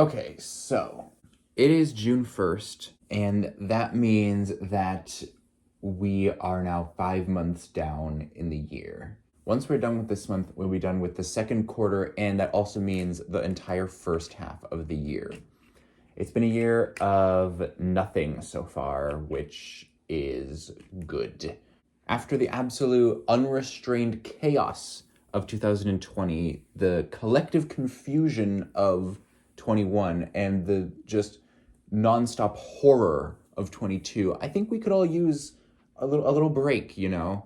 Okay, so it is June 1st, and that means that we are now 5 months down in the year. Once we're done with this month, we'll be done with the second quarter, and that also means the entire first half of the year. It's been a year of nothing so far, which is good. After the absolute unrestrained chaos of 2020, the collective confusion of 21, and the just nonstop horror of 22, I think we could all use a little break, you know?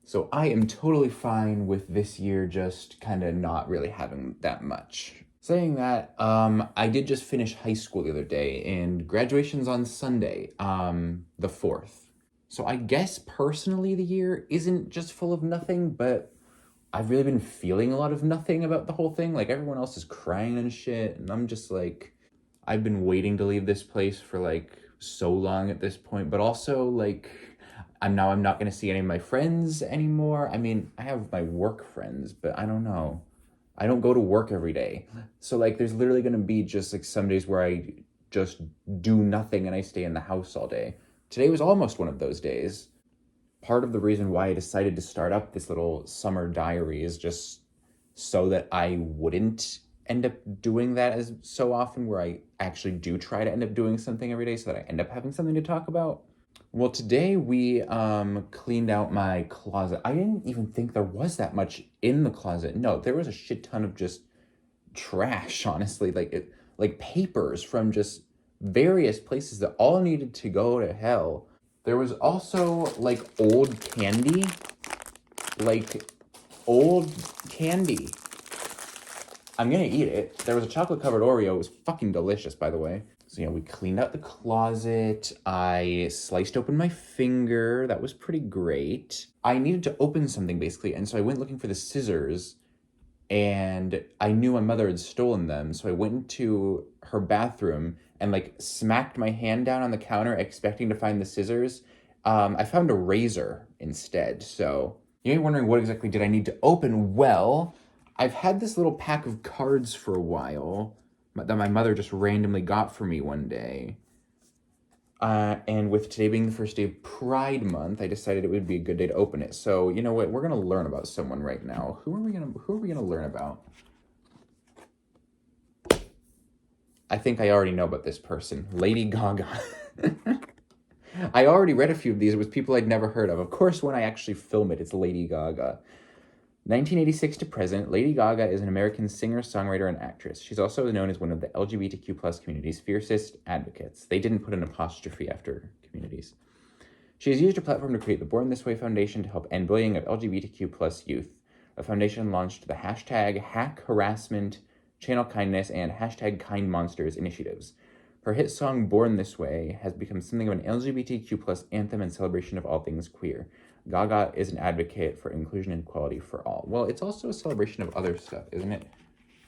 So I am totally fine with this year just kind of not really having that much. Saying that, I did just finish high school the other day, and graduation's on Sunday, the 4th. So I guess personally the year isn't just full of nothing, but I've really been feeling a lot of nothing about the whole thing. Like, everyone else is crying and shit, and I'm just like, I've been waiting to leave this place for like so long at this point, but also like I'm not gonna see any of my friends anymore. I mean, I have my work friends, but I don't know. I don't go to work every day. So like there's literally gonna be just like some days where I just do nothing and I stay in the house all day. Today was almost one of those days. Part of the reason why I decided to start up this little summer diary is just so that I wouldn't end up doing that as so often, where I actually do try to end up doing something every day so that I end up having something to talk about. Well, today we cleaned out my closet. I didn't even think there was that much in the closet. No, there was a shit ton of just trash, honestly, like papers from just various places that all needed to go to hell. There was also like old candy, like old candy. I'm gonna eat it. There was a chocolate covered Oreo. It was fucking delicious, by the way. So, we cleaned out the closet. I sliced open my finger. That was pretty great. I needed to open something, basically, and so I went looking for the scissors, and I knew my mother had stolen them, so I went into her bathroom and, like, smacked my hand down on the counter, expecting to find the scissors. I found a razor instead, so you're wondering what exactly did I need to open? Well, I've had this little pack of cards for a while that my mother just randomly got for me one day. And with today being the first day of Pride Month, I decided it would be a good day to open it. So, you know what? We're gonna learn about someone right now. Who are we gonna learn about? I think I already know about this person. Lady Gaga. I already read a few of these. It was people I'd never heard of. Of course, when I actually film it, it's Lady Gaga. 1986 to present, Lady Gaga is an American singer, songwriter, and actress. She's also known as one of the LGBTQ plus community's fiercest advocates. They didn't put an apostrophe after communities. She has used her platform to create the Born This Way Foundation to help end bullying of LGBTQ plus youth. The foundation launched the hashtag Hack Harassment, Channel Kindness, and hashtag Kind Monsters initiatives. Her hit song Born This Way has become something of an LGBTQ plus anthem and celebration of all things queer. Gaga is an advocate for inclusion and equality for all. Well, it's also a celebration of other stuff, isn't it?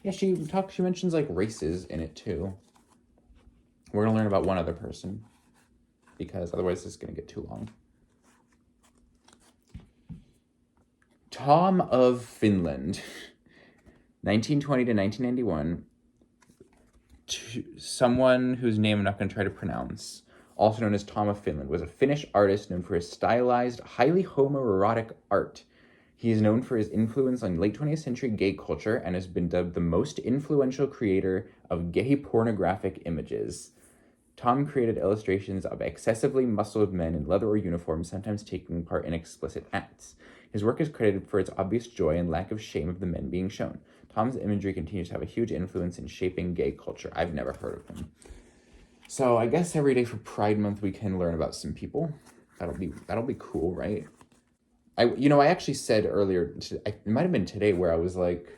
Yeah, she mentions like races in it too. We're gonna learn about one other person, because otherwise this is gonna get too long. Tom of Finland, 1920 to 1991. Someone whose name I'm not gonna try to pronounce, also known as Tom of Finland, was a Finnish artist known for his stylized, highly homoerotic art. He is known for his influence on late 20th century gay culture and has been dubbed the most influential creator of gay pornographic images. Tom created illustrations of excessively muscled men in leather or uniforms, sometimes taking part in explicit acts. His work is credited for its obvious joy and lack of shame of the men being shown. Tom's imagery continues to have a huge influence in shaping gay culture. I've never heard of him. So I guess every day for Pride Month we can learn about some people. That'll be cool, right? I actually said earlier, it might have been today, where I was like,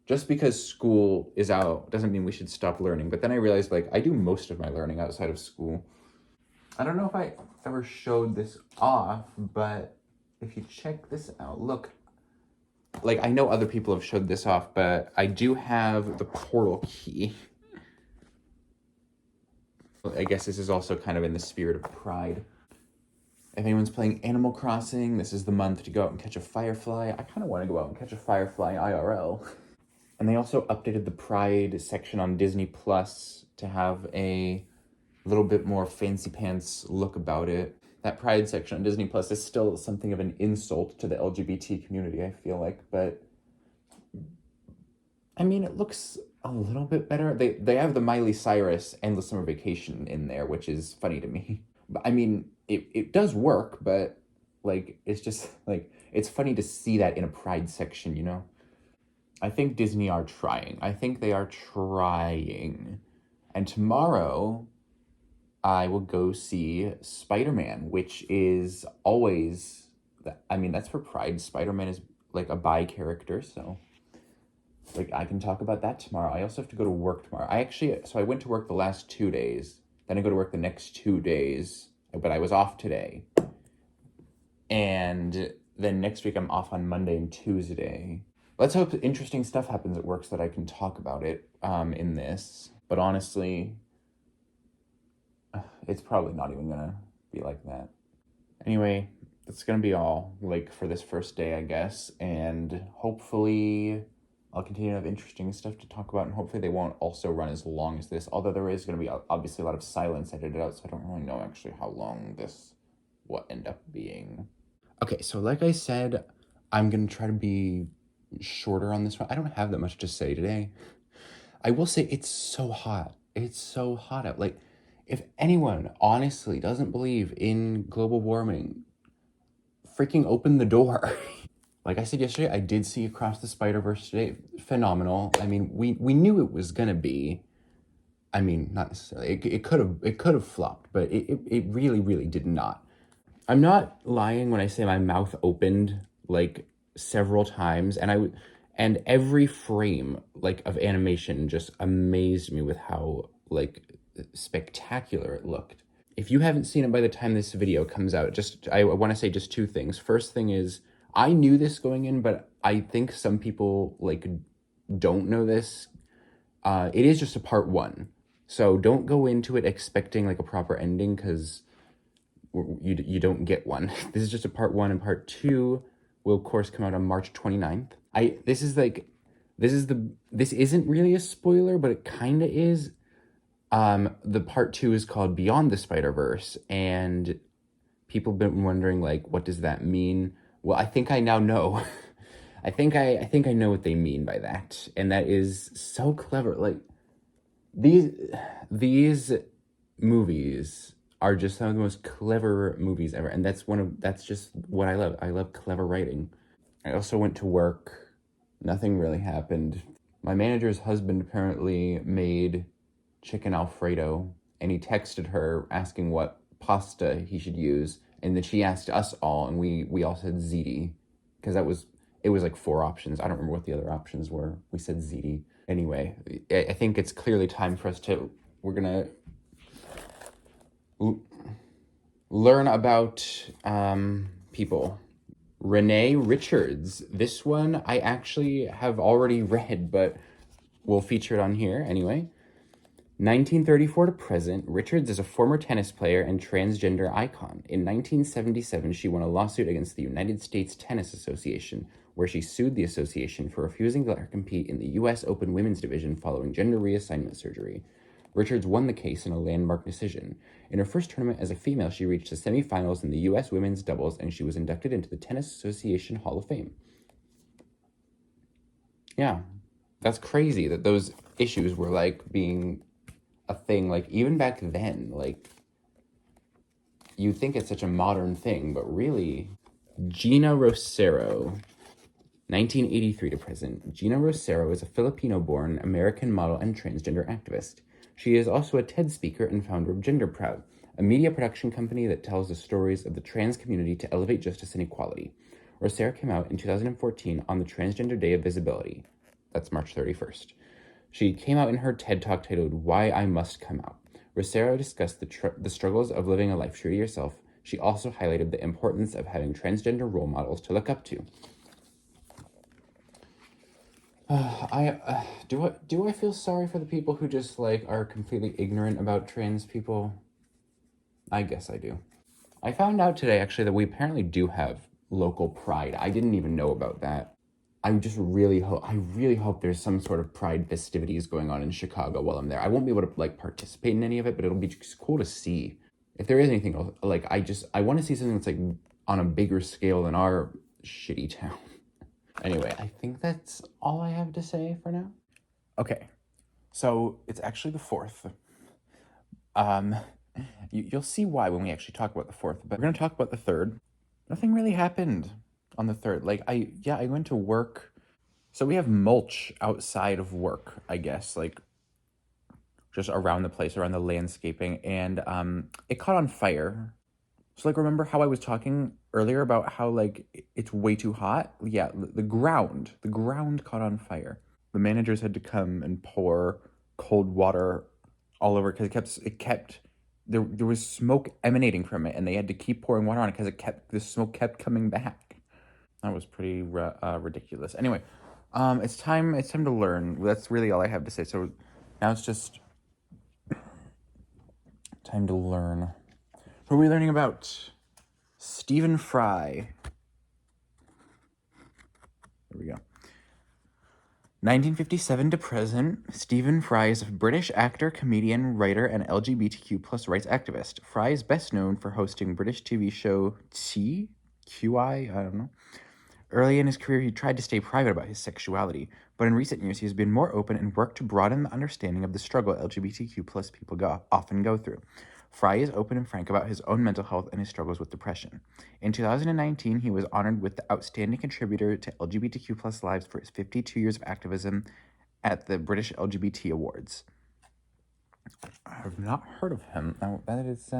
just because school is out doesn't mean we should stop learning. But then I realized, like, I do most of my learning outside of school. I don't know if I ever showed this off, but if you check this out, look, like, I know other people have showed this off, but I do have the portal key. I guess this is also kind of in the spirit of Pride. If anyone's playing Animal Crossing, this is the month to go out and catch a firefly. I kind of want to go out and catch a firefly IRL. And they also updated the Pride section on Disney Plus to have a little bit more fancy pants look about it. That Pride section on Disney Plus is still something of an insult to the LGBT community, I feel like, but I mean, it looks a little bit better. They have the Miley Cyrus Endless Summer Vacation in there, which is funny to me. But I mean, it does work, but like it's just like it's funny to see that in a Pride section, you know? I think Disney are trying. I think they are trying. And tomorrow I will go see Spider-Man, which is always I mean, that's for Pride. Spider-Man is like a bi character, so like I can talk about that tomorrow. I also have to go to work tomorrow. I went to work the last 2 days. Then I go to work the next 2 days, but I was off today. And then next week I'm off on Monday and Tuesday. Let's hope interesting stuff happens at work so that I can talk about it in this. But honestly, it's probably not even gonna be like that. Anyway, that's gonna be all like for this first day, I guess. And hopefully I'll continue to have interesting stuff to talk about, and hopefully they won't also run as long as this, although there is going to be obviously a lot of silence edited out, so I don't really know actually how long this will end up being. Okay, so like I said, I'm going to try to be shorter on this one. I don't have that much to say today. I will say it's so hot. It's so hot out. Like, if anyone honestly doesn't believe in global warming, freaking open the door. Like I said yesterday, I did see Across the Spider-Verse today. Phenomenal. I mean, we knew it was gonna be. I mean, not necessarily. It could have flopped, but it really really did not. I'm not lying when I say my mouth opened like several times, and every frame like of animation just amazed me with how like spectacular it looked. If you haven't seen it by the time this video comes out, I want to say just two things. First thing is, I knew this going in, but I think some people like don't know this. It is just a part one, so don't go into it expecting like a proper ending, because you don't get one. This is just a part one, and part two will of course come out on March 29th. This isn't really a spoiler, but it kind of is. The part two is called Beyond the Spider-Verse, and people have been wondering like, what does that mean? Well, I think I now know. I think I know what they mean by that, and that is so clever. Like these movies are just some of the most clever movies ever, and that's just what I love. I love clever writing. I also went to work. Nothing really happened. My manager's husband apparently made chicken Alfredo, and he texted her asking what pasta he should use, and then she asked us all, and we all said ziti, because it was like 4 options. I don't remember what the other options were. We said ziti. Anyway, I think it's clearly time for us to, we're gonna learn about people. Renee Richards. This one I actually have already read, but we'll feature it on here anyway. 1934 to present, Richards is a former tennis player and transgender icon. In 1977, she won a lawsuit against the United States Tennis Association, where she sued the association for refusing to let her compete in the U.S. Open Women's Division following gender reassignment surgery. Richards won the case in a landmark decision. In her first tournament as a female, she reached the semifinals in the U.S. women's doubles, and she was inducted into the Tennis Association Hall of Fame. Yeah, that's crazy that those issues were like being a thing, like even back then. Like, you think it's such a modern thing, but really. Gina Rosero, 1983 to present. Gina Rosero is a Filipino-born American model and transgender activist. She is also a TED speaker and founder of Gender Proud, a media production company that tells the stories of the trans community to elevate justice and equality. Rosero came out in 2014 on the Transgender Day of Visibility. That's March 31st. She came out in her TED Talk titled Why I Must Come Out. Rosero discussed the struggles of living a life true to yourself. She also highlighted the importance of having transgender role models to look up to. Do I feel sorry for the people who just like are completely ignorant about trans people? I guess I do. I found out today actually that we apparently do have local pride. I didn't even know about that. I really hope there's some sort of pride festivities going on in Chicago while I'm there. I won't be able to like participate in any of it, but it'll be just cool to see. If there is anything else, like I want to see something that's like on a bigger scale than our shitty town. Anyway, I think that's all I have to say for now. Okay, so it's actually the 4th. You'll see why when we actually talk about the 4th, but we're gonna talk about the 3rd. Nothing really happened on the 3rd. Like I went to work. So we have mulch outside of work, I guess, like just around the place, around the landscaping, and it caught on fire. So like, remember how I was talking earlier about how like it's way too hot? Yeah, the ground caught on fire. The managers had to come and pour cold water all over because there was smoke emanating from it, and they had to keep pouring water on it because the smoke kept coming back. That was pretty ridiculous. Anyway, it's time to learn. That's really all I have to say. So now it's just time to learn. Who are we learning about? Stephen Fry. There we go. 1957 to present, Stephen Fry is a British actor, comedian, writer, and LGBTQ plus rights activist. Fry is best known for hosting British TV show TQI, I don't know. Early in his career, he tried to stay private about his sexuality, but in recent years, he has been more open and worked to broaden the understanding of the struggle LGBTQ plus people often go through. Fry is open and frank about his own mental health and his struggles with depression. In 2019, he was honored with the Outstanding Contributor to LGBTQ plus lives for his 52 years of activism at the British LGBT Awards. I have not heard of him. Now, that is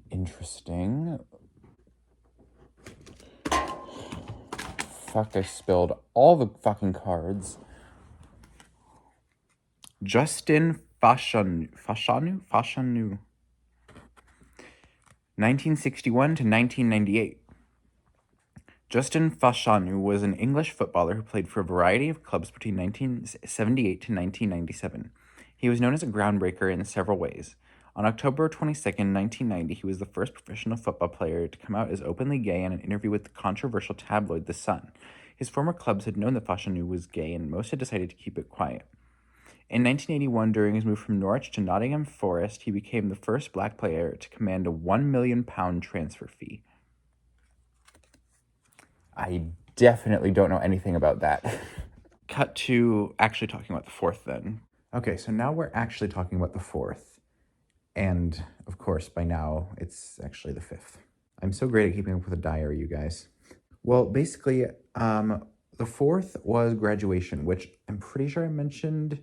interesting. Fuck, I spilled all the fucking cards. Justin Fashanu. 1961 to 1998. Justin Fashanu was an English footballer who played for a variety of clubs between 1978 to 1997. He was known as a groundbreaker in several ways. On October 22nd, 1990, he was the first professional football player to come out as openly gay in an interview with the controversial tabloid The Sun. His former clubs had known that Fashanu was gay, and most had decided to keep it quiet. In 1981, during his move from Norwich to Nottingham Forest, he became the first black player to command a £1 million transfer fee. I definitely don't know anything about that. Cut to actually talking about the 4th then. Okay, so now we're actually talking about the 4th. And, of course, by now, it's actually the 5th. I'm so great at keeping up with a diary, you guys. Well, basically, the 4th was graduation, which I'm pretty sure I mentioned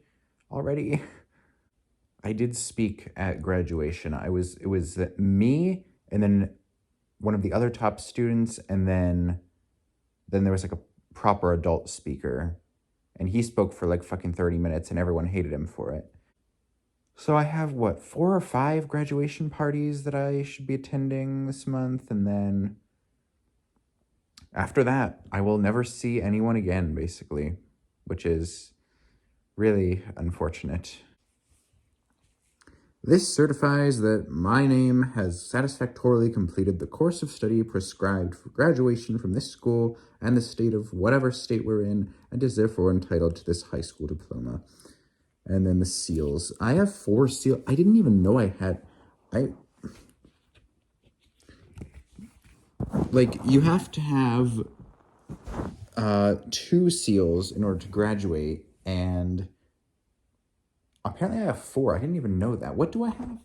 already. I did speak at graduation. It was me, and then one of the other top students, and then there was like a proper adult speaker, and he spoke for like fucking 30 minutes, and everyone hated him for it. So I have, 4 or 5 graduation parties that I should be attending this month, and then after that, I will never see anyone again, basically, which is really unfortunate. This certifies that my name has satisfactorily completed the course of study prescribed for graduation from this school and the state of whatever state we're in, and is therefore entitled to this high school diploma. And then the seals. I have 4 seals. I didn't even know I had... you have to have 2 seals in order to graduate, and apparently I have 4. I didn't even know that. What do I have?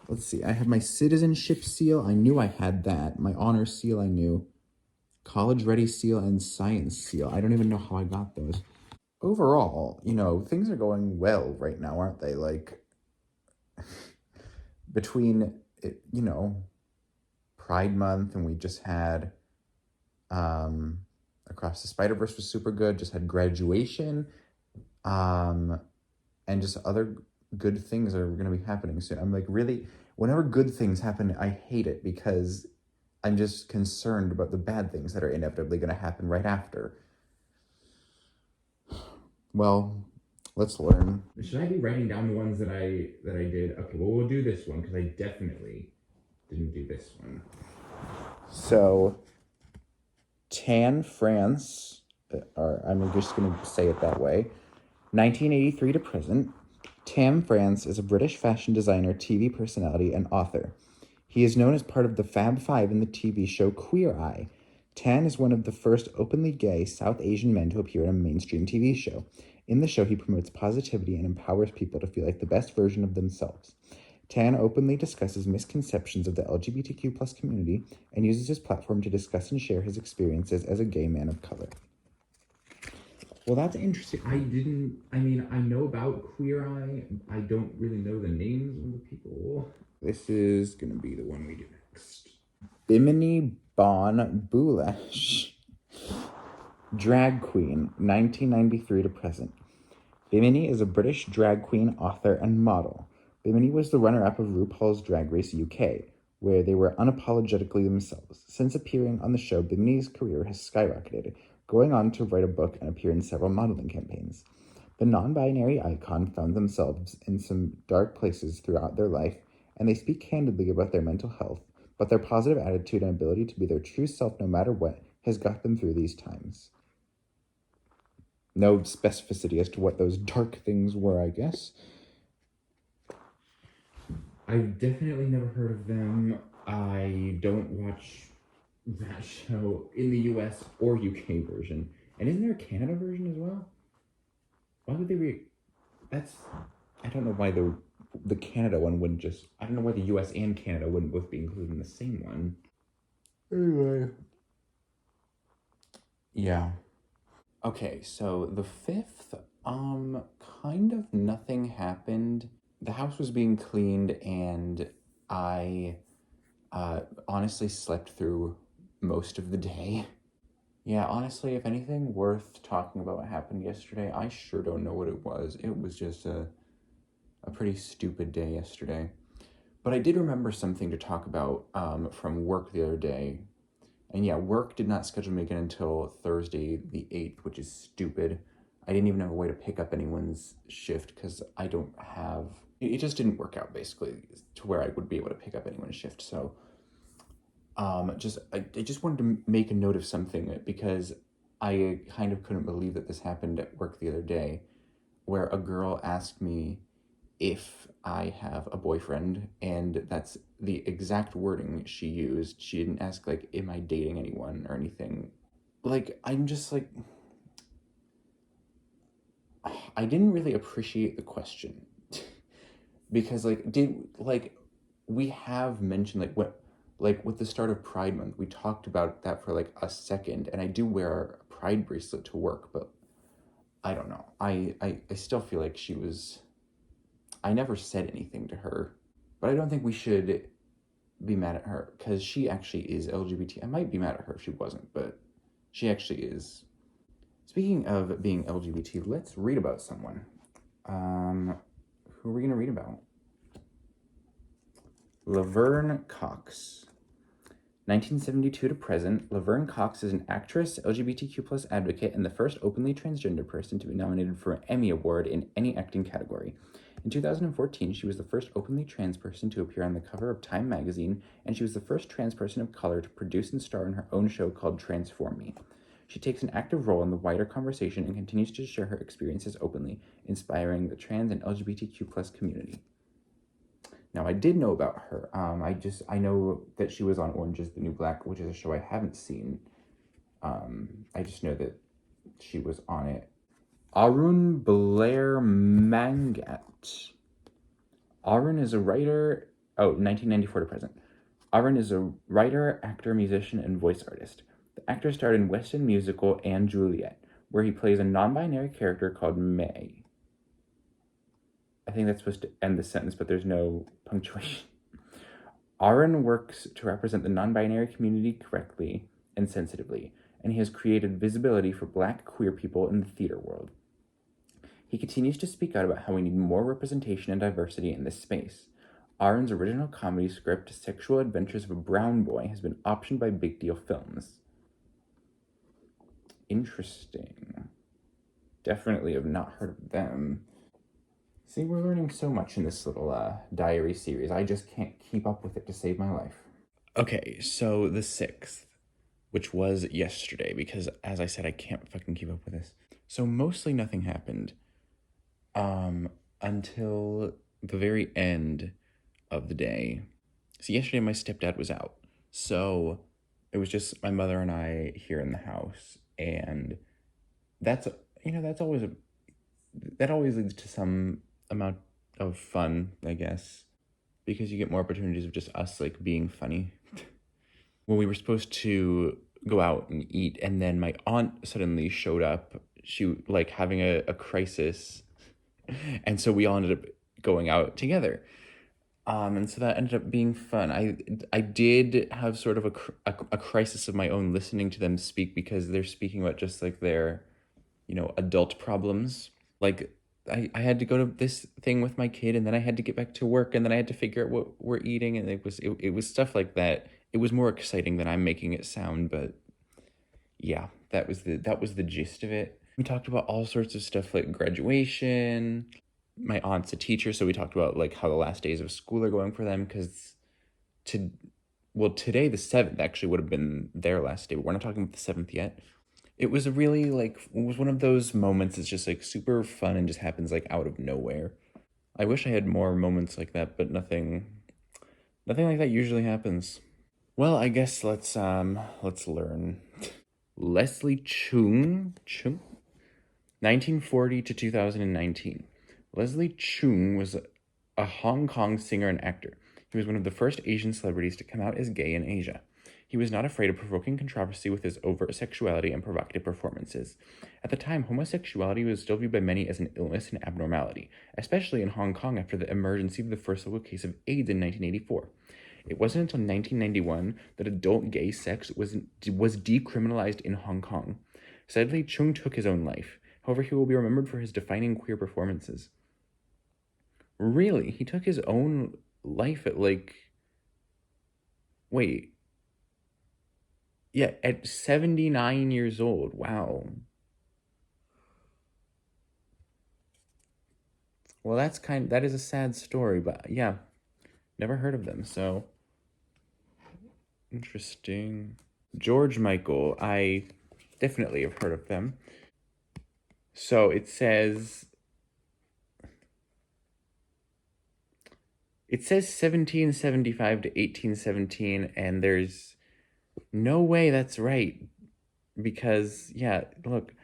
Let's see. I have my citizenship seal. I knew I had that. My honor seal, I knew. College ready seal and science seal. I don't even know how I got those. Overall, things are going well right now, aren't they? Like, between, Pride Month, and we just had Across the Spider-Verse was super good, just had graduation, and just other good things are going to be happening soon. I'm like, really, whenever good things happen, I hate it because I'm just concerned about the bad things that are inevitably going to happen right after. Well, let's learn. Should I be writing down the ones that I did? Okay, well, we'll do this one because I definitely didn't do this one. So, Tan France, or I'm just going to say it that way, 1983 to present. Tam France is a British fashion designer, TV personality, and author. He is known as part of the Fab Five in the TV show Queer Eye. Tan is one of the first openly gay South Asian men to appear in a mainstream TV show. In the show, he promotes positivity and empowers people to feel like the best version of themselves. Tan openly discusses misconceptions of the LGBTQ plus community and uses his platform to discuss and share his experiences as a gay man of color. Well, that's interesting. I know about Queer Eye. I don't really know the names of the people. This is going to be the one we do next. Bimini Bon Boulash. Drag Queen, 1993 to present. Bimini is a British drag queen, author, and model. Bimini was the runner-up of RuPaul's Drag Race UK, where they were unapologetically themselves. Since appearing on the show, Bimini's career has skyrocketed, going on to write a book and appear in several modeling campaigns. The non-binary icon found themselves in some dark places throughout their life, and they speak candidly about their mental health, but their positive attitude and ability to be their true self no matter what has got them through these times. No specificity as to what those dark things were, I guess. I've definitely never heard of them. I don't watch that show in the US or UK version. And isn't there a Canada version as well? Why would they I don't know why the Canada one wouldn't just... I don't know why the US and Canada wouldn't both be included in the same one. Anyway. Yeah. Okay, so the 5th, kind of nothing happened. The house was being cleaned, and I honestly slept through most of the day. Yeah, honestly, if anything worth talking about what happened yesterday, I sure don't know what it was. It was just a pretty stupid day yesterday. But I did remember something to talk about from work the other day. And yeah, work did not schedule me again until Thursday the 8th, which is stupid. I didn't even have a way to pick up anyone's shift because I don't have... It just didn't work out, basically, to where I would be able to pick up anyone's shift. So I just wanted to make a note of something because I kind of couldn't believe that this happened at work the other day, where a girl asked me if I have a boyfriend, and that's the exact wording she used. She didn't ask, like, am I dating anyone or anything. Like, I'm just like... I didn't really appreciate the question. Because, we have mentioned, with the start of Pride Month, we talked about that for, a second, and I do wear a Pride bracelet to work, but I don't know. I still feel like she was... I never said anything to her, but I don't think we should be mad at her, because she actually is LGBT. I might be mad at her if she wasn't, but she actually is. Speaking of being LGBT, let's read about someone. Who are we going to read about? Laverne Cox. 1972 to present, Laverne Cox is an actress, LGBTQ plus advocate, and the first openly transgender person to be nominated for an Emmy Award in any acting category. In 2014, she was the first openly trans person to appear on the cover of Time magazine, and she was the first trans person of color to produce and star in her own show called Transform Me. She takes an active role in the wider conversation and continues to share her experiences openly, inspiring the trans and LGBTQ plus community. Now, I did know about her. I know that she was on Orange is the New Black, which is a show I haven't seen. I just know that she was on it. Arun Blair-Mangat. Arun is a writer... 1994 to present. Arun is a writer, actor, musician, and voice artist. The actor starred in West End musical & Juliet, where he plays a non-binary character called May. I think that's supposed to end the sentence, but there's no punctuation. Arun works to represent the non-binary community correctly and sensitively, and he has created visibility for Black queer people in the theater world. He continues to speak out about how we need more representation and diversity in this space. Arun's original comedy script, Sexual Adventures of a Brown Boy, has been optioned by Big Deal Films. Interesting. Definitely have not heard of them. See, we're learning so much in this little diary series. I just can't keep up with it to save my life. Okay, so the 6th. which was yesterday, because as I said, I can't fucking keep up with this. So mostly nothing happened until the very end of the day. So yesterday my stepdad was out. So it was just my mother and I here in the house, and that's that's always that always leads to some amount of fun, I guess, because you get more opportunities of just us like being funny. When we were supposed to go out and eat, and then my aunt suddenly showed up, she like having a crisis, and so we all ended up going out together. And so that ended up being fun. I did have sort of a crisis of my own listening to them speak, because they're speaking about just like their, adult problems. Like I had to go to this thing with my kid, and then I had to get back to work, and then I had to figure out what we're eating, and it was stuff like that. It was more exciting than I'm making it sound, but yeah, that was the gist of it. We talked about all sorts of stuff like graduation. My aunt's a teacher, so we talked about like how the last days of school are going for them, because today the 7th actually would have been their last day, but we're not talking about the 7th yet. It was a really it was one of those moments that's just like super fun and just happens like out of nowhere. I wish I had more moments like that, but nothing like that usually happens. Well, I guess let's learn. Leslie Chung, 1940 to 2019. Leslie Chung was a Hong Kong singer and actor. He was one of the first Asian celebrities to come out as gay in Asia. He was not afraid of provoking controversy with his overt sexuality and provocative performances. At the time, homosexuality was still viewed by many as an illness and abnormality, especially in Hong Kong after the emergence of the first local case of AIDS in 1984. It wasn't until 1991 that adult gay sex was decriminalized in Hong Kong. Sadly, Chung took his own life. However, he will be remembered for his defining queer performances. Really? He took his own life at wait. Yeah, at 79 years old. Wow. Well, that is a sad story, but yeah, never heard of them, so interesting. George Michael, I definitely have heard of them. So it says 1775 to 1817, and there's no way that's right, because, yeah, look,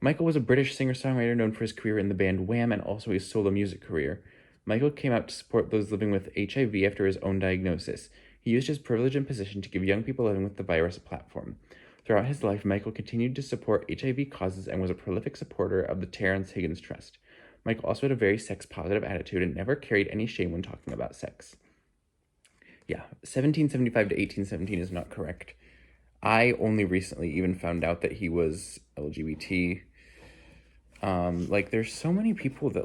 Michael was a British singer-songwriter known for his career in the band Wham and also his solo music career. Michael came out to support those living with HIV after his own diagnosis. He used his privilege and position to give young people living with the virus a platform. Throughout his life, Michael continued to support HIV causes and was a prolific supporter of the Terrence Higgins Trust. Michael also had a very sex-positive attitude and never carried any shame when talking about sex. Yeah, 1775 to 1817 is not correct. I only recently even found out that he was LGBT. There's so many people that,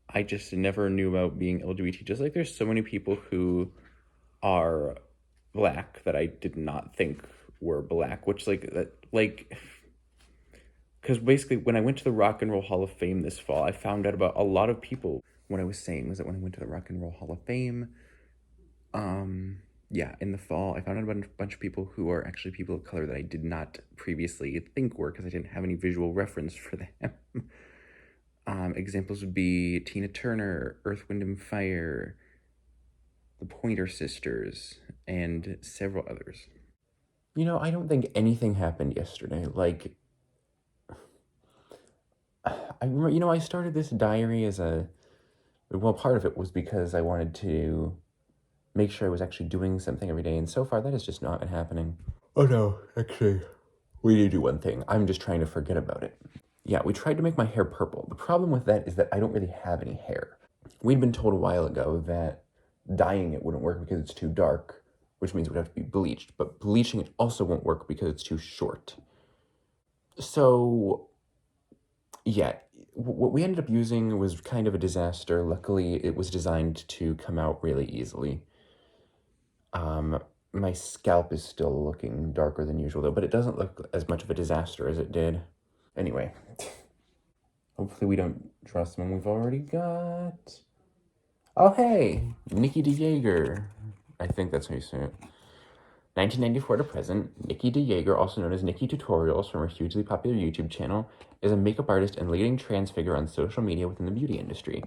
I just never knew about being LGBT. Just like there's so many people who are Black that I did not think were Black, which, because basically when I went to the Rock and Roll Hall of Fame this fall, I found out about a lot of people. What I was saying was that when I went to the Rock and Roll Hall of Fame, in the fall, I found out about a bunch of people who are actually people of color that I did not previously think were, because I didn't have any visual reference for them. Examples would be Tina Turner, Earth, Wind, and Fire, the Pointer Sisters, and several others. I don't think anything happened yesterday. I remember, I started this diary as part of it was because I wanted to make sure I was actually doing something every day, and so far that has just not been happening. Oh no, actually, we need to do one thing. I'm just trying to forget about it. Yeah, we tried to make my hair purple. The problem with that is that I don't really have any hair. We'd been told a while ago that dyeing it wouldn't work because it's too dark, which means it would have to be bleached, but bleaching it also won't work because it's too short. So, yeah, what we ended up using was kind of a disaster. Luckily, it was designed to come out really easily. My scalp is still looking darker than usual, though, but it doesn't look as much of a disaster as it did. Anyway, hopefully we don't draw someone we've already got. Oh, hey, Nikki DeJager. I think that's how you say it. 1994 to present, Nikki DeJager, also known as Nikki Tutorials from her hugely popular YouTube channel, is a makeup artist and leading trans figure on social media within the beauty industry.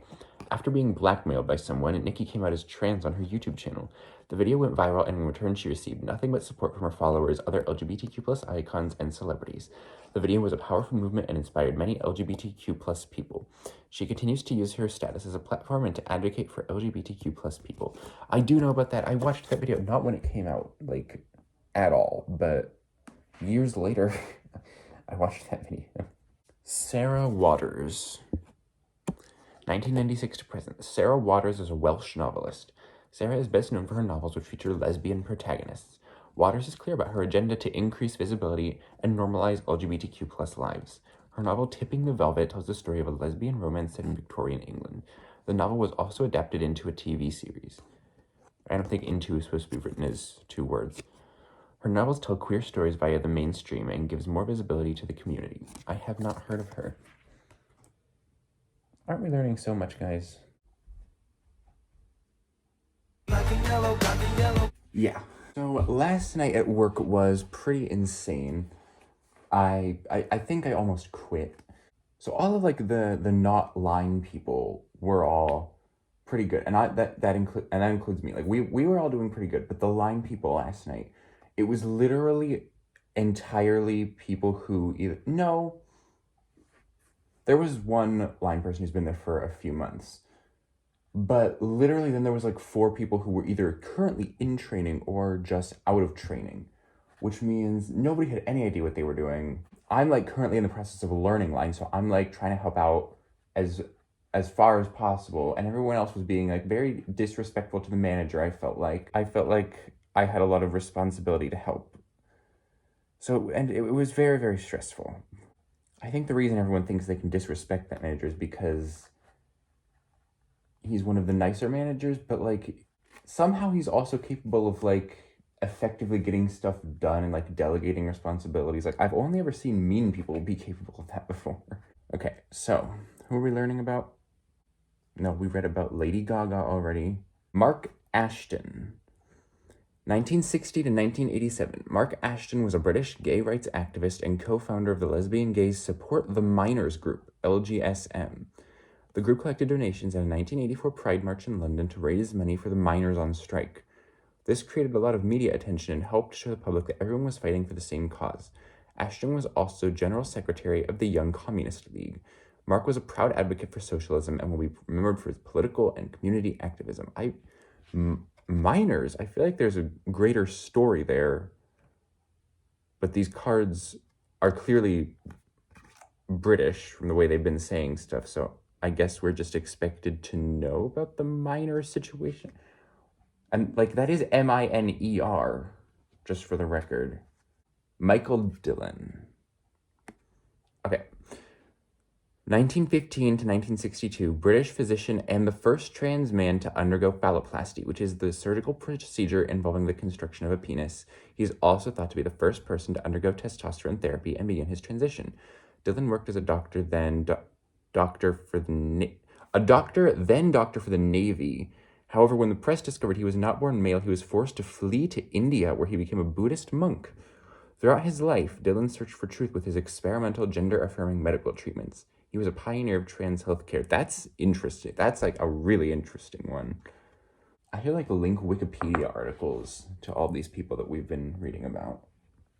After being blackmailed by someone, Nikki came out as trans on her YouTube channel. The video went viral, and in return she received nothing but support from her followers, other LGBTQ+ icons, and celebrities. The video was a powerful movement and inspired many LGBTQ+ people. She continues to use her status as a platform and to advocate for LGBTQ+ people. I do know about that. I watched that video, not when it came out, like, at all, but years later, I watched that video. Sarah Waters. 1996 to present. Sarah Waters is a Welsh novelist. Sarah is best known for her novels which feature lesbian protagonists. Waters is clear about her agenda to increase visibility and normalize LGBTQ+ lives. Her novel Tipping the Velvet tells the story of a lesbian romance set in Victorian England. The novel was also adapted into a TV series. I don't think into is supposed to be written as 2 words. Her novels tell queer stories via the mainstream and gives more visibility to the community. I have not heard of her. Aren't we learning so much, guys? Yeah. So last night at work was pretty insane. I think I almost quit. So all of like the not line people were all pretty good, and that includes me. Like we were all doing pretty good, but the line people last night, it was literally entirely people who there was one line person who's been there for a few months. But literally then there was like 4 people who were either currently in training or just out of training, which means nobody had any idea what they were doing. I'm like currently in the process of learning line, so I'm like trying to help out as far as possible, and everyone else was being like very disrespectful to the manager. I felt like I had a lot of responsibility to help. So, and it was very, very stressful. I think the reason everyone thinks they can disrespect that manager is because he's one of the nicer managers, but like somehow he's also capable of like effectively getting stuff done and like delegating responsibilities. Like I've only ever seen mean people be capable of that before. Okay, so who are we learning about? No, we read about Lady Gaga already. Mark Ashton. 1960 to 1987, Mark Ashton was a British gay rights activist and co-founder of the Lesbian Gays Support the Minors group, LGSM. The group collected donations at a 1984 Pride March in London to raise money for the miners on strike. This created a lot of media attention and helped show the public that everyone was fighting for the same cause. Ashton was also General Secretary of the Young Communist League. Mark was a proud advocate for socialism and will be remembered for his political and community activism. Miners, I feel like there's a greater story there, but these cards are clearly British from the way they've been saying stuff, so I guess we're just expected to know about the miner situation. And like that is Miner, just for the record. Michael Dillon. Okay. 1915 to 1962, British physician and the first trans man to undergo phalloplasty, which is the surgical procedure involving the construction of a penis. He is also thought to be the first person to undergo testosterone therapy and begin his transition. Dillon worked as a doctor, then doctor for the Navy. However, when the press discovered he was not born male, he was forced to flee to India, where he became a Buddhist monk. Throughout his life, Dillon searched for truth with his experimental gender-affirming medical treatments. He was a pioneer of trans healthcare. That's interesting. That's like a really interesting one. I should like link Wikipedia articles to all these people that we've been reading about.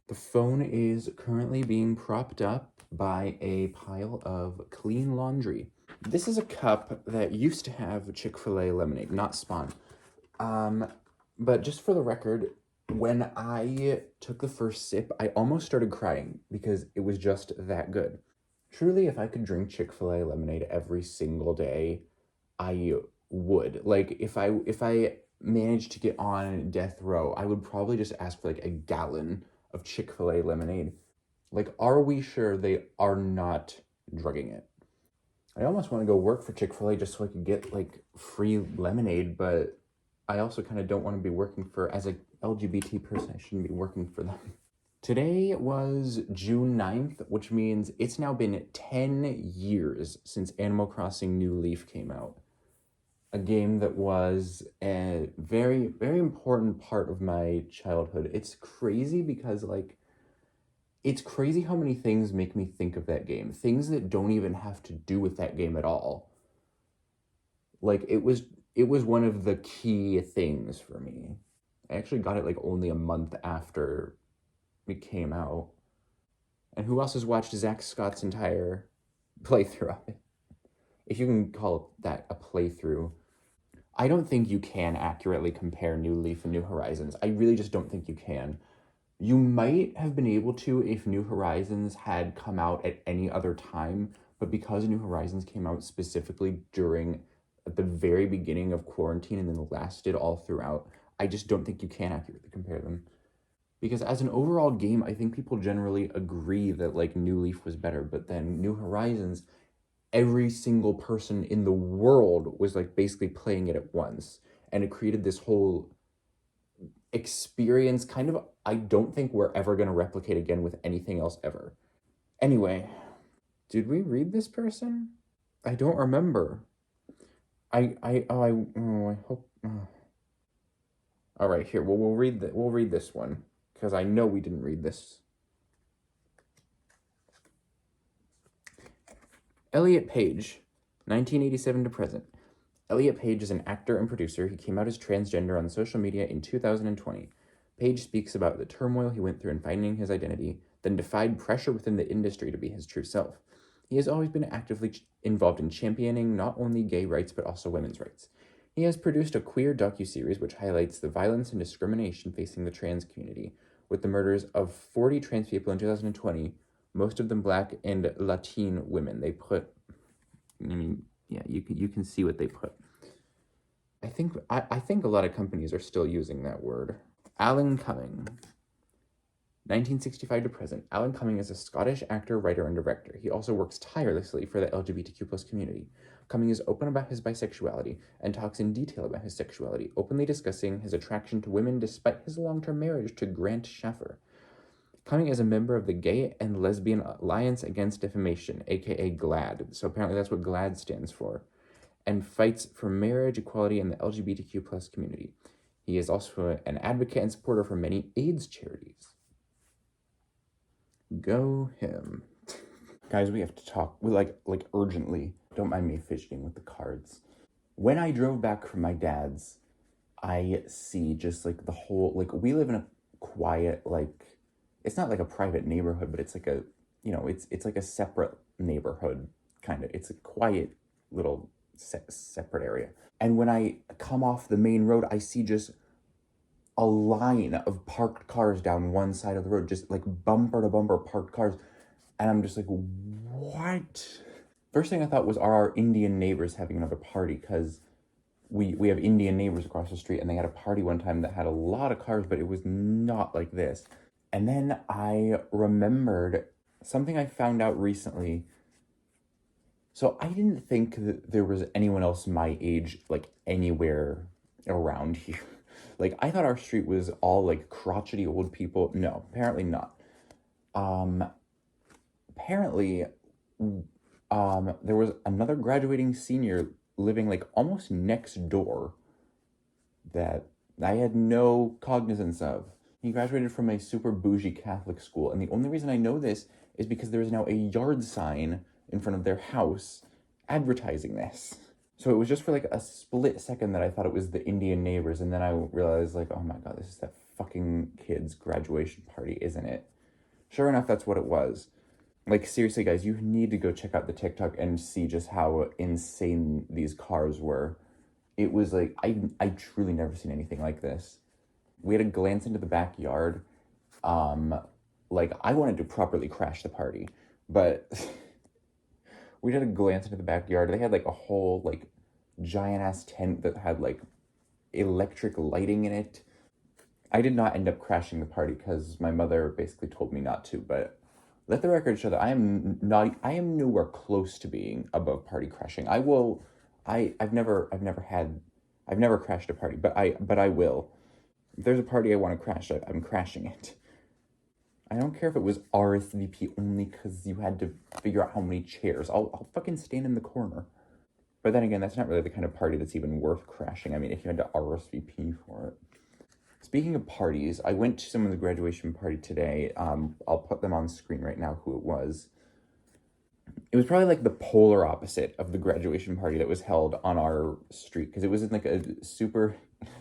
The phone is currently being propped up by a pile of clean laundry. This is a cup that used to have Chick-fil-A lemonade, not Spawn. But just for the record, when I took the first sip, I almost started crying because it was just that good. Truly, if I could drink Chick-fil-A lemonade every single day, I would. Like, if I managed to get on death row, I would probably just ask for, like, a gallon of Chick-fil-A lemonade. Like, are we sure they are not drugging it? I almost want to go work for Chick-fil-A just so I could get, like, free lemonade, but I also kind of don't want to be working for, as a LGBT person, I shouldn't be working for them. Today was June 9th, which means it's now been 10 years since Animal Crossing New Leaf came out. a game that was a very, very important part of my childhood. It's crazy because, like, it's crazy how many things make me think of that game. Things that don't even have to do with that game at all. Like, it was one of the key things for me. I actually got it, like, only a month after it came out. And who else has watched Zach Scott's entire playthrough of it? If you can call that a playthrough. I don't think you can accurately compare New Leaf and New Horizons. I really just don't think you can. You might have been able to if New Horizons had come out at any other time, but because New Horizons came out specifically during at the very beginning of quarantine and then lasted all throughout, I just don't think you can accurately compare them. Because as an overall game, I think people generally agree that like New Leaf was better, but then New Horizons, every single person in the world was like basically playing it at once, and it created this whole experience kind of I don't think we're ever going to replicate again with anything else ever. Anyway, did we read this person? I don't remember. I hope. All right, here. Well, we'll read this one because I know we didn't read this. Elliot Page, 1987 to present. Elliot Page is an actor and producer. He came out as transgender on social media in 2020. Page speaks about the turmoil he went through in finding his identity, then defied pressure within the industry to be his true self. He has always been actively involved in championing not only gay rights but also women's rights. He has produced a queer docuseries which highlights the violence and discrimination facing the trans community, with the murders of 40 trans people in 2020, most of them Black and Latin women. They put, I mean, yeah, you can see what they put. I think a lot of companies are still using that word. Alan Cumming, 1965 to present. Alan Cumming is a Scottish actor, writer, and director. He also works tirelessly for the LGBTQ+ community. Cumming is open about his bisexuality and talks in detail about his sexuality, openly discussing his attraction to women despite his long-term marriage to Grant Schaffer. Cumming is a member of the Gay and Lesbian Alliance Against Defamation, aka GLAAD, so apparently that's what GLAAD stands for, and fights for marriage equality in the LGBTQ+ community. He is also an advocate and supporter for many AIDS charities. Go him. Guys, we have to talk. We like urgently. Don't mind me fidgeting with the cards. When I drove back from my dad's, I see just like the whole, like, we live in a quiet, like, it's not like a private neighborhood, but it's like a, it's like a separate neighborhood, kind of. It's a quiet little separate area. And when I come off the main road, I see just a line of parked cars down one side of the road, just like bumper to bumper parked cars. And I'm just like, what? First thing I thought was, are our Indian neighbors having another party? Because we have Indian neighbors across the street, and they had a party one time that had a lot of cars, but it was not like this. And then I remembered something I found out recently. So I didn't think that there was anyone else my age, like, anywhere around here. Like, I thought our street was all, like, crotchety old people. No, apparently not. Apparently, there was another graduating senior living, like, almost next door that I had no cognizance of. He graduated from a super bougie Catholic school, and the only reason I know this is because there is now a yard sign in front of their house advertising this. So it was just for like a split second that I thought it was the Indian neighbors, and then I realized, like, oh my god, this is that fucking kid's graduation party, isn't it? Sure enough, that's what it was. Like, seriously, guys, you need to go check out the TikTok and see just how insane these cars were. It was like, I truly never seen anything like this. We had a glance into the backyard. Like, I wanted to properly crash the party, but we had a glance into the backyard. They had like a whole like giant ass tent that had like electric lighting in it. I did not end up crashing the party because my mother basically told me not to, but let the record show that I am nowhere close to being above party crashing. I've never crashed a party, but I will. If there's a party I want to crash, I'm crashing it. I don't care if it was RSVP only because you had to figure out how many chairs. I'll fucking stand in the corner. But then again, that's not really the kind of party that's even worth crashing. I mean, if you had to RSVP for it. Speaking of parties, I went to someone's graduation party today. I'll put them on screen right now who it was. It was probably like the polar opposite of the graduation party that was held on our street, because it was in like a super,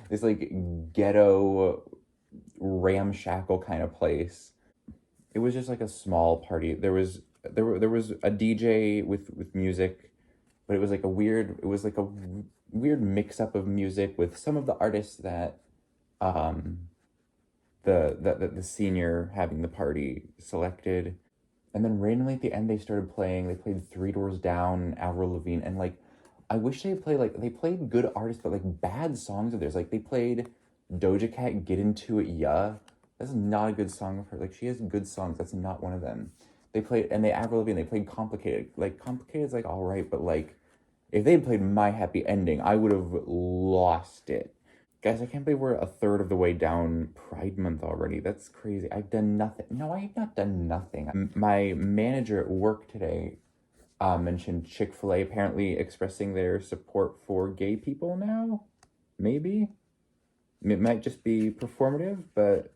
this like ghetto, ramshackle kind of place. It was just like a small party. There was a DJ with music, but it was like a weird mix up of music with some of the artists that um the senior having the party selected. And then randomly at the end, they played Three Doors Down, Avril Lavigne, and like, I wish they played good artists, but like bad songs of theirs. Like they played Doja Cat, Get Into It, Yeah. That's not a good song of her. Like, she has good songs. That's not one of them. Avril Lavigne, they played Complicated. Like, Complicated is like all right, but like, if they had played My Happy Ending, I would have lost it. Guys, I can't believe we're a third of the way down Pride Month already. That's crazy. I've done nothing. No, I have not done nothing. My manager at work today mentioned Chick-fil-A apparently expressing their support for gay people now. Maybe. It might just be performative, but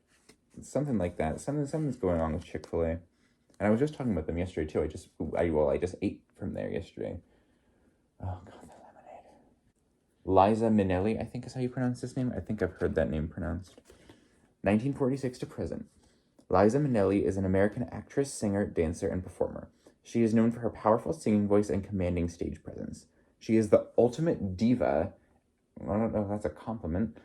something like that. Something's going on with Chick-fil-A. And I was just talking about them yesterday too. I just ate from there yesterday. Oh god. Liza Minnelli, I think is how you pronounce this name. I think I've heard that name pronounced. 1946 to present. Liza Minnelli is an American actress, singer, dancer, and performer. She is known for her powerful singing voice and commanding stage presence. She is the ultimate diva, I don't know if that's a compliment,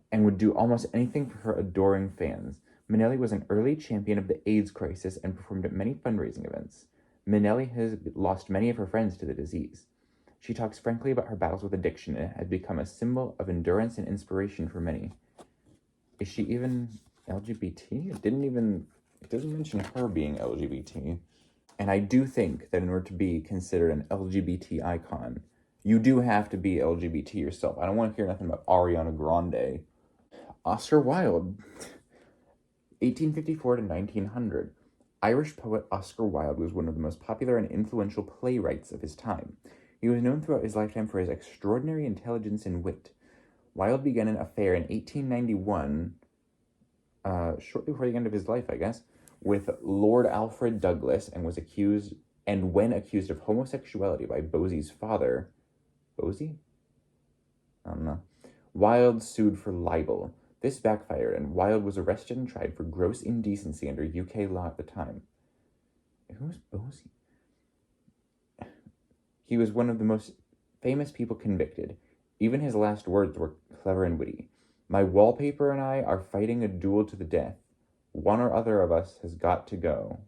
and would do almost anything for her adoring fans. Minnelli was an early champion of the AIDS crisis and performed at many fundraising events. Minnelli has lost many of her friends to the disease. She talks frankly about her battles with addiction and has become a symbol of endurance and inspiration for many. Is she even LGBT? It doesn't mention her being LGBT. And I do think that in order to be considered an LGBT icon, you do have to be LGBT yourself. I don't want to hear nothing about Ariana Grande. Oscar Wilde, 1854 to 1900. Irish poet Oscar Wilde was one of the most popular and influential playwrights of his time. He was known throughout his lifetime for his extraordinary intelligence and wit. Wilde began an affair in 1891, shortly before the end of his life, I guess, with Lord Alfred Douglas, and when accused of homosexuality by Bose's father, Bosey? I don't know. Wilde sued for libel. This backfired, and Wilde was arrested and tried for gross indecency under UK law at the time. Who was Bosey? He was one of the most famous people convicted. Even his last words were clever and witty. My wallpaper and I are fighting a duel to the death. One or other of us has got to go.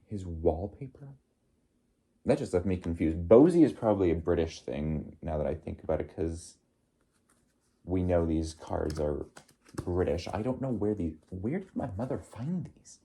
His wallpaper? That just left me confused. Bosey is probably a British thing, now that I think about it, because we know these cards are British. I don't know where did my mother find these?